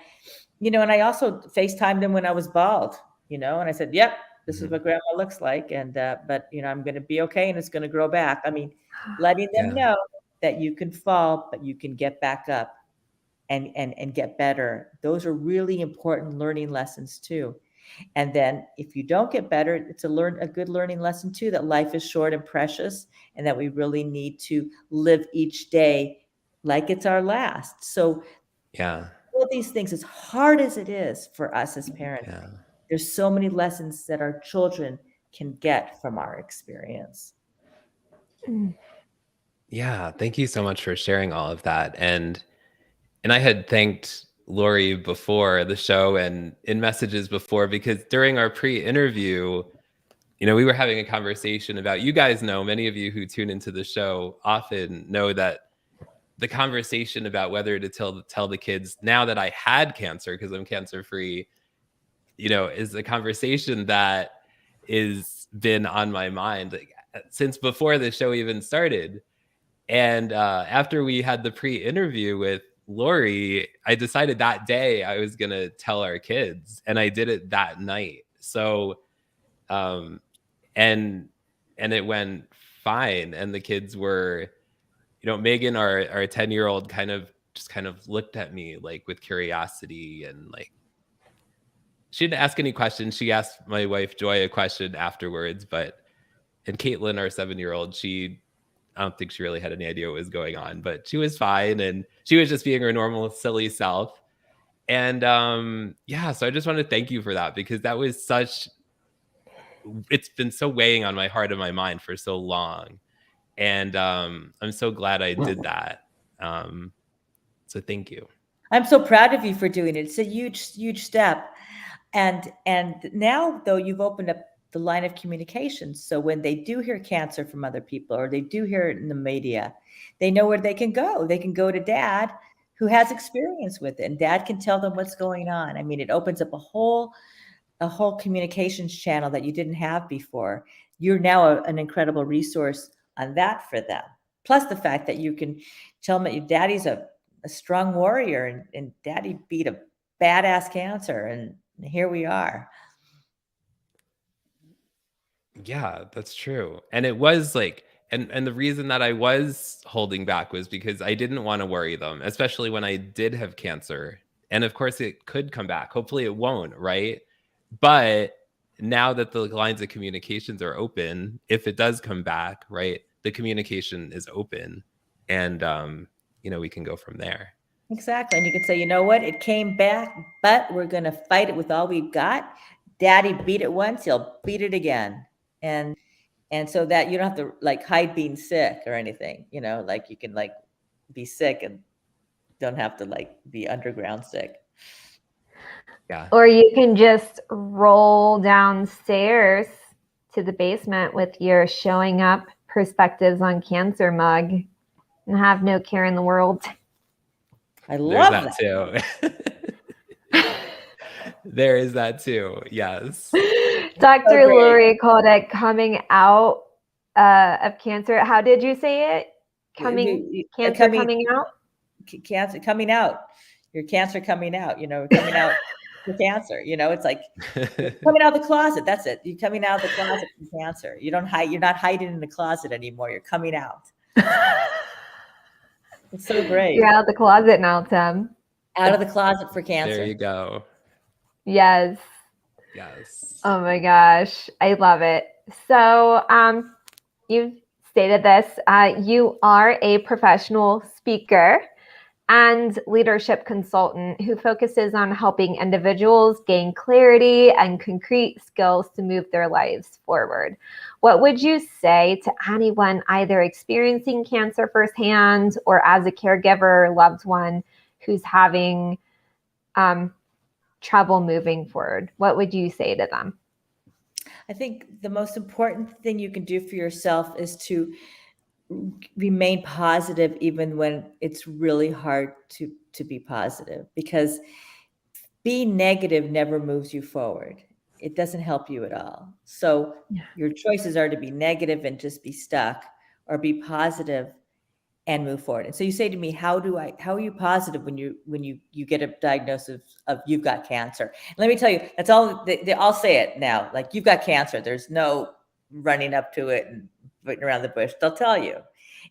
and I also FaceTimed them when I was bald, and I said, "Yep, this is Mhm. what grandma looks like." And but I'm going to be okay, and it's going to grow back. I mean, letting them Yeah. know that you can fall, but you can get back up and get better. Those are really important learning lessons too. And then if you don't get better, it's a good learning lesson too, that life is short and precious, and that we really need to live each day like it's our last. So Yeah. all these things, as hard as it is for us as parents, Yeah. there's so many lessons that our children can get from our experience. Yeah. Thank you so much for sharing all of that. And I had thanked Lori before the show and in messages before, because during our pre-interview, we were having a conversation about, you guys know, many of you who tune into the show often know that the conversation about whether to tell the kids now that I had cancer, because I'm cancer free, is a conversation that is been on my mind, like, since before the show even started. And after we had the pre-interview with Lori, I decided that day I was gonna tell our kids, and I did it that night. So, um, and it went fine, and the kids were, Megan, our 10-year-old, kind of looked at me like with curiosity, and like she didn't ask any questions. She asked my wife Joy a question afterwards, and Caitlin, our 7-year-old, I don't think she really had any idea what was going on, but she was fine, and she was just being her normal silly self. And yeah, so I just want to thank you for that, because that was it's been so weighing on my heart and my mind for so long. And I'm so glad I did that. So thank you. I'm so proud of you for doing it. It's a huge step. And now, though, you've opened up the line of communication. So when they do hear cancer from other people, or they do hear it in the media, they know where they can go. They can go to Dad, who has experience with it, and Dad can tell them what's going on. I mean, it opens up a whole communications channel that you didn't have before. You're now an incredible resource on that for them. Plus the fact that you can tell them that your daddy's a strong warrior, and Daddy beat a badass cancer, and here we are. Yeah, that's true. And it was like, and the reason that I was holding back was because I didn't want to worry them, especially when I did have cancer. And of course it could come back. Hopefully it won't, right? But now that the lines of communications are open, if it does come back, right, the communication is open, and we can go from there. Exactly. And you can say, you know what, it came back, but we're going to fight it with all we've got. Daddy beat it once, he'll beat it again. And so that you don't have to like hide being sick or anything, like you can like be sick and don't have to like be underground sick. Yeah. Or you can just roll downstairs to the basement with your Showing Up Perspectives on Cancer mug and have no care in the world. I love There's that too. There is that too. Yes. Dr. Lori called it coming out of cancer. How did you say it? Coming out? Cancer coming out. Your cancer coming out, coming out your cancer. It's like coming out of the closet. That's it. You're coming out of the closet from cancer. You're not hiding in the closet anymore. You're coming out. It's so great. You're out of the closet now, Tim. Out of the closet for cancer. There you go. Yes. Yes. Oh my gosh. I love it. So you've stated this. You are a professional speaker. and leadership consultant who focuses on helping individuals gain clarity and concrete skills to move their lives forward. What would you say to anyone either experiencing cancer firsthand or as a caregiver or loved one who's having trouble moving forward? What would you say to them? I think the most important thing you can do for yourself is to remain positive even when it's really hard to be positive, because being negative never moves you forward. It doesn't help you at all. So your choices are to be negative and just be stuck, or be positive and move forward. And so you say to me, how are you positive when you get a diagnosis of you've got cancer? And let me tell you, that's all they all say it now. Like, you've got cancer. There's no running up to it and putting around the bush. They'll tell you.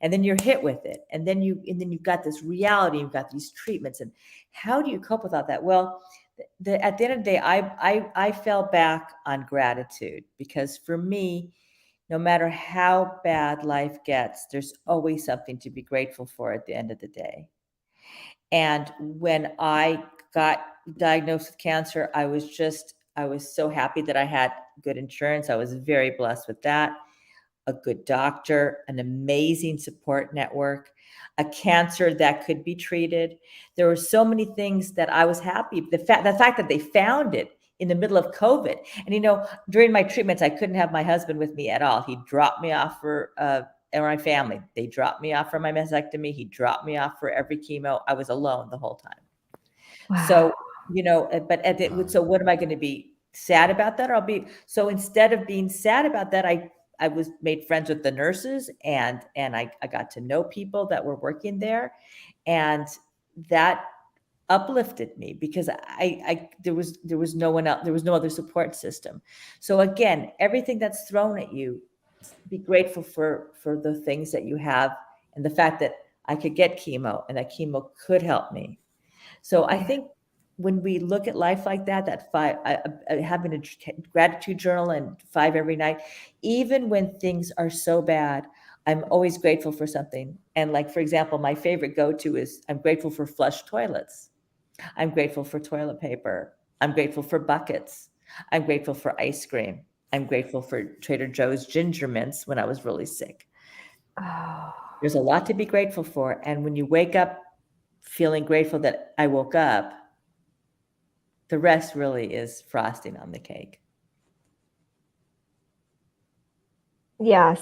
And then you're hit with it. And then you've got this reality, you've got these treatments. And how do you cope with all that? Well, at the end of the day, I fell back on gratitude, because for me, no matter how bad life gets, there's always something to be grateful for at the end of the day. And when I got diagnosed with cancer, I was so happy that I had good insurance. I was very blessed with that. A good doctor, an amazing support network, a cancer that could be treated. There were so many things that I was happy. The fact that they found it in the middle of COVID. And, during my treatments, I couldn't have my husband with me at all. He dropped me off for my family. They dropped me off for my mastectomy. He dropped me off for every chemo. I was alone the whole time. Wow. So, so what am I going to be sad about that? So instead of being sad about that, I was made friends with the nurses, and I got to know people that were working there, and that uplifted me, because there was no one else, there was no other support system. So again, everything that's thrown at you, be grateful for the things that you have, and the fact that I could get chemo, and that chemo could help me. So I think when we look at life like that having a gratitude journal and 5 every night, even when things are so bad, I'm always grateful for something. And like, for example, my favorite go-to is I'm grateful for flush toilets. I'm grateful for toilet paper. I'm grateful for buckets. I'm grateful for ice cream. I'm grateful for Trader Joe's ginger mints when I was really sick. Oh. There's a lot to be grateful for. And when you wake up feeling grateful that I woke up, the rest really is frosting on the cake. Yes,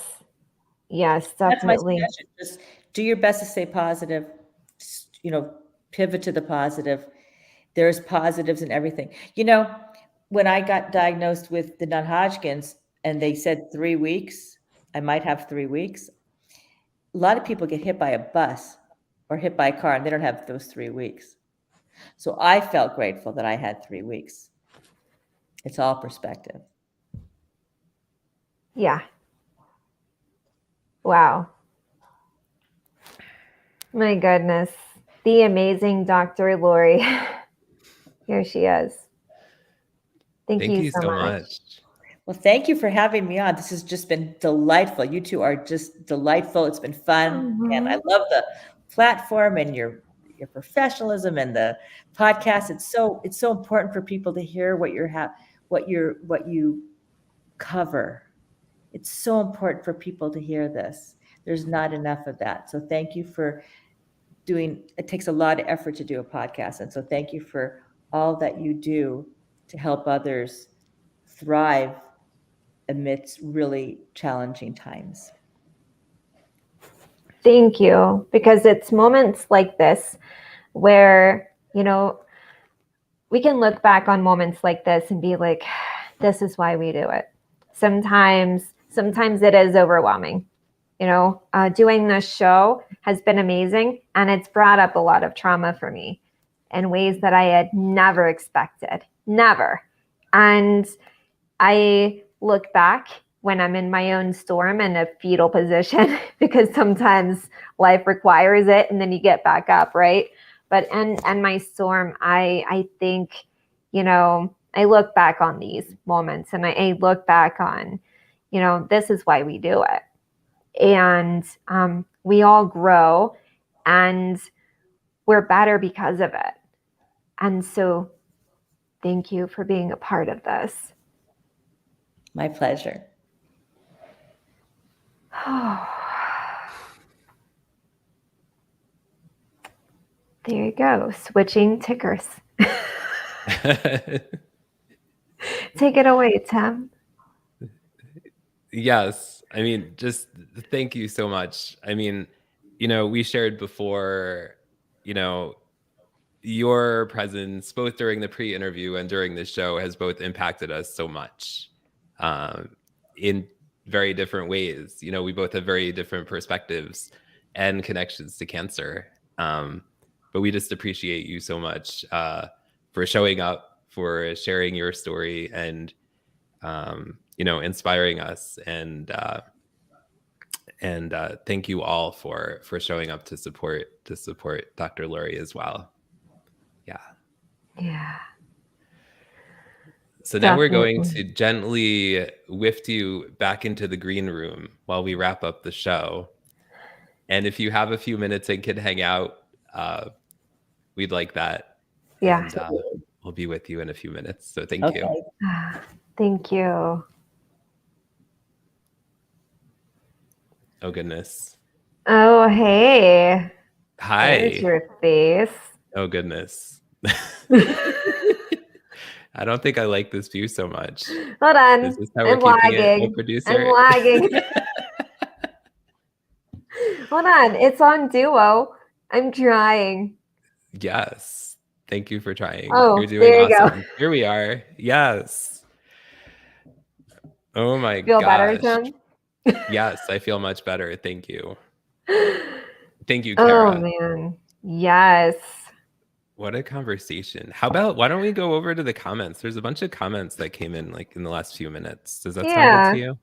definitely. That's my suggestion. Just do your best to stay positive, pivot to the positive. There's positives in everything. When I got diagnosed with the Non-Hodgkin's and they said 3 weeks, I might have 3 weeks. A lot of people get hit by a bus or hit by a car and they don't have those 3 weeks. So I felt grateful that I had 3 weeks. It's all perspective. Yeah. Wow. My goodness. The amazing Dr. Lori. Here she is. Thank you so much. Well, thank you for having me on. This has just been delightful. You two are just delightful. It's been fun. Mm-hmm. And I love the platform and your professionalism and the podcast. It's so important for people to hear what you cover. It's so important for people to hear this. There's not enough of that. So thank you for it takes a lot of effort to do a podcast. And so thank you for all that you do to help others thrive amidst really challenging times. Thank you. Because it's moments like this where, we can look back on moments like this and be like, this is why we do it. Sometimes it is overwhelming. Doing this show has been amazing, and it's brought up a lot of trauma for me in ways that I had never expected. Never. And I look back when I'm in my own storm in a fetal position because sometimes life requires it and then you get back up, right? But in my storm, I think, I look back on these moments and I look back on, this is why we do it. And we all grow, and we're better because of it. And so thank you for being a part of this. My pleasure. There you go. Switching tickers. Take it away, Tim. Yes. I mean, just thank you so much. I mean, we shared before, your presence both during the pre-interview and during the show has both impacted us so much in very different ways. We both have very different perspectives and connections to cancer. But we just appreciate you so much for showing up, for sharing your story, and inspiring us. And thank you all for showing up to support Dr. Lori as well. Yeah. So now we're going to gently whift you back into the green room while we wrap up the show. And if you have a few minutes and can hang out, we'd like that. Yeah. And we'll be with you in a few minutes. So thank you. Thank you. Oh, goodness. Oh, hey. Hi. There's your face. Oh, goodness. I don't think I like this view so much. Hold on. Is this how we're keeping it, oh, producer? I'm lagging. Hold on. It's on Duo. I'm trying. Yes. Thank you for trying. Oh, you're doing there you awesome. go. Here we are. Yes. Oh my Feel better, gosh. Tim? Yes, I feel much better. Thank you. Thank you, Kara. Oh, man. Yes. What a conversation. How about, why don't we go over to the comments? There's a bunch of comments that came in like in the last few minutes. Does that sound good to you?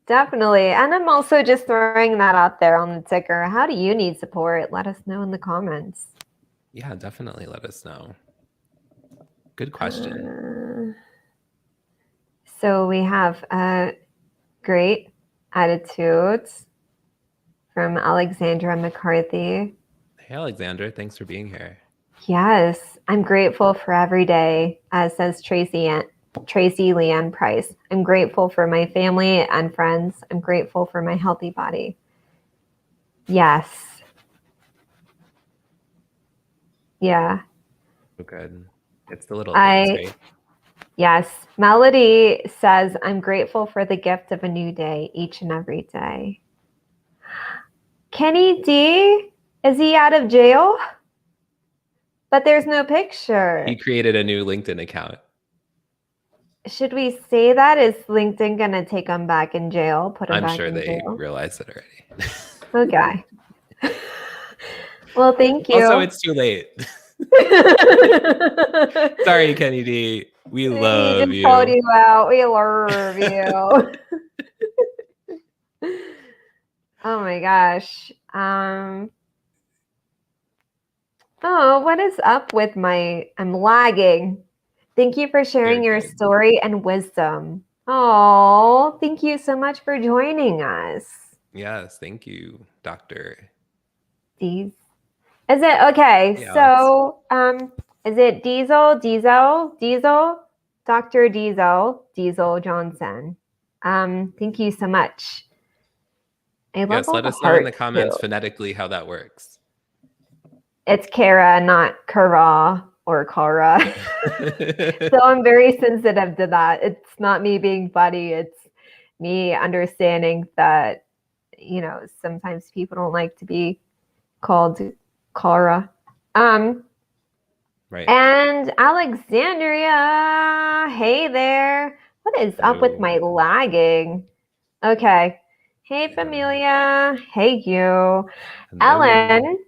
Definitely. And I'm also just throwing that out there on the ticker. How do you need support? Let us know in the comments. Yeah, definitely let us know. Good question. So we have great attitudes from Alexandra McCarthy. Hey, Alexandra, thanks for being here. Yes, I'm grateful for every day, as says Tracy Leanne Price. I'm grateful for my family and friends. I'm grateful for my healthy body. Yes. Yeah. Oh, good. It's the little things, right? Yes. Melody says, I'm grateful for the gift of a new day each and every day. Kenny D, is he out of jail? But there's no picture. He created a new LinkedIn account. Should we say that? Is LinkedIn going to take him back in jail? Put him back in jail? I'm sure they realized it already. Okay. Well, thank you. Also, it's too late. Sorry, Kenny D. We love you. Just called you out. We love you. Oh my gosh. Oh, what is up with I'm lagging. Thank you for sharing your story and wisdom. Oh, thank you so much for joining us. Yes, thank you, Dr. Is it okay? Hey, so, is it Diesel, Dr. Diesel Johnson? Thank you so much. Yes, let us know in the comments phonetically how that works. It's Kara, not Kara or Kara. So I'm very sensitive to that. It's not me being funny. It's me understanding that, sometimes people don't like to be called Kara. Right. And Alexandria, hey there. What is up with my lagging? Okay. Hey, Familia. Hey, you. Hello. Ellen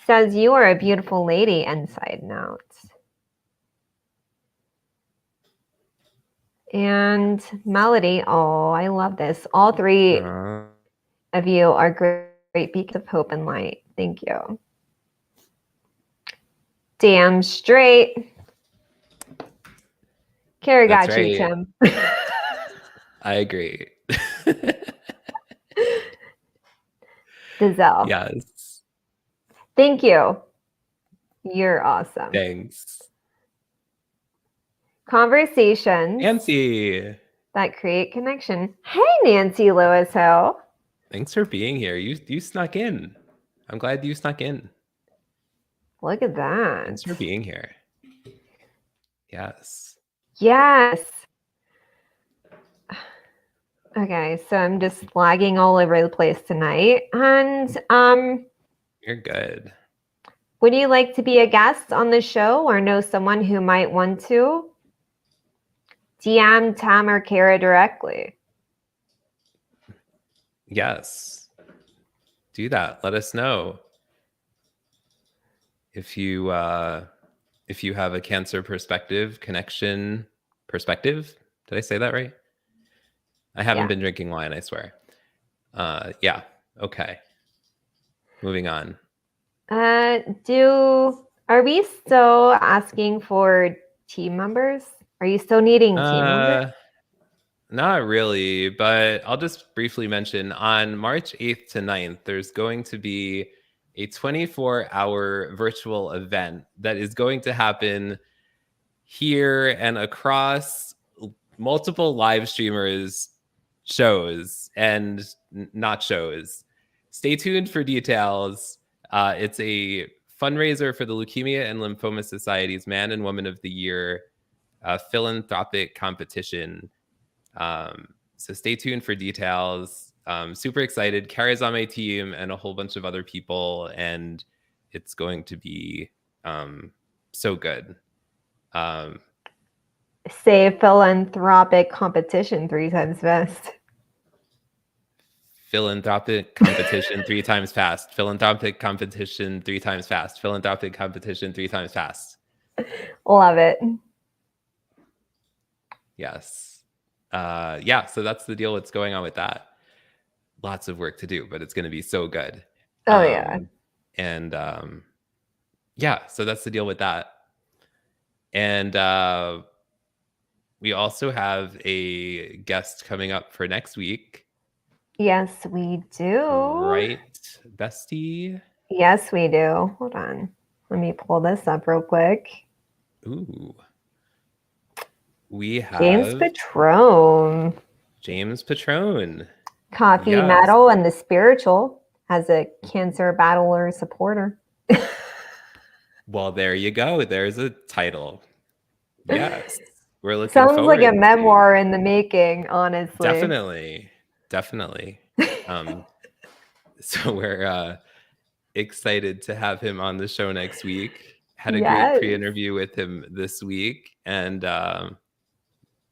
says you are a beautiful lady, and side note. And Melody, oh, I love this. All three of you are great beacons of hope and light. Thank you. Damn straight. Kara got you, Tim. I agree. Giselle. Yes. Thank you. You're awesome. Thanks. Conversations Nancy. that create connection. Hey, Nancy Lewis Hill. Thanks for being here. You snuck in. I'm glad you snuck in. Look at that. Thanks for being here. Yes. Yes. Okay, so I'm just lagging all over the place tonight. And You're good. would you like to be a guest on the show or know someone who might want to? DM Tam or Kara directly. Yes. Do that. Let us know. If you have a cancer connection perspective. Did I say that right? I haven't been drinking wine, I swear. Yeah. Okay. Moving on. Are we still asking for team members? Are you still needing team members? Not really, but I'll just briefly mention on March 8th to 9th, there's going to be a 24-hour virtual event that is going to happen here and across multiple live streamers shows and not shows. Stay tuned for details. It's a fundraiser for the Leukemia and Lymphoma Society's Man and Woman of the Year philanthropic competition. So stay tuned for details. Super excited. Kara's on my team and a whole bunch of other people, and it's going to be so good. Say philanthropic competition 3 times fast. Philanthropic competition 3 times fast. Philanthropic competition 3 times fast. Philanthropic competition 3 times fast. Love it. Yes. Yeah, so that's the deal. What's going on with that? Lots of work to do, but it's going to be so good. Oh, yeah. And yeah, so that's the deal with that. And we also have a guest coming up for next week. Yes, we do. Right, bestie? Yes, we do. Hold on. Let me pull this up real quick. Ooh. We have James Patrone. James Patrone. Coffee, Yes. Metal, and the Spiritual as a cancer battler supporter. Well, there you go. There's a title. Yes. We're looking Sounds forward like a to- memoir in the making, honestly. Definitely. So we're excited to have him on the show next week. Had a great pre-interview with him this week. And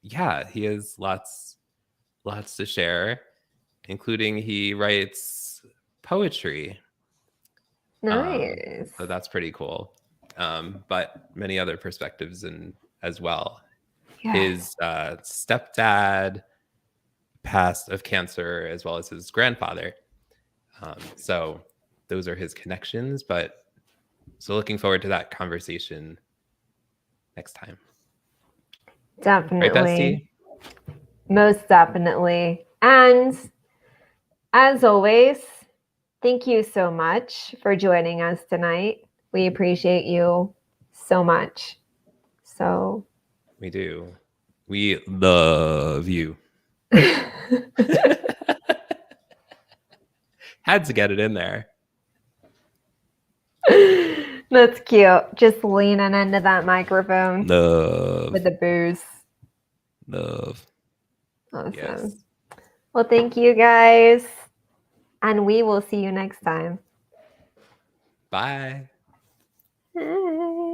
yeah, he has lots to share, including he writes poetry. Nice. So that's pretty cool. But many other perspectives as well. Yes. His stepdad passed of cancer, as well as his grandfather. So those are his connections. But so looking forward to that conversation next time. Definitely. Right, bestie? Most definitely. And as always, thank you so much for joining us tonight. We appreciate you so much. So we do. We love you. Had to get it in there. That's cute. Just leaning into that microphone. Love. With the booze. Love. Awesome. Yes. Well, thank you guys. And we will see you next time. Bye. Bye.